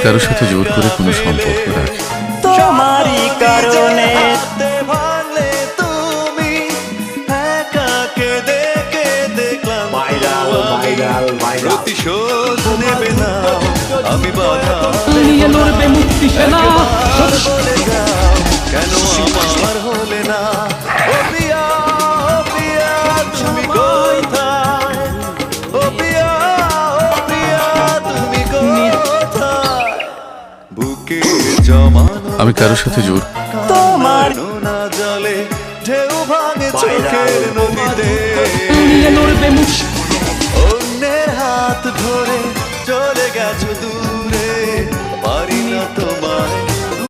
কারোর সাথে জোর করে কোনো সম্পর্ক রাখি। তোমারই কারণে ভাঙলে তুমি একাকে দেখে দেখলাম প্রতিশোধ নেবে না আমি বাধা নিয়ে লড়বে মুক্তি সেনা। বলে যাও কেন আমার হলে না ও প্রিয়া তুমি কোথায় ও প্রিয়া তুমি কোথায় বুকে জমানো আমি কারোর সাথে জোর তোমার নোনা জলে ঢেউ ভাঙে চোখের নদীতে নিয়ে লড়বে মুক্তি। অন্যের হাত ধরে চলে গেছো দূরে পারি না তোমায়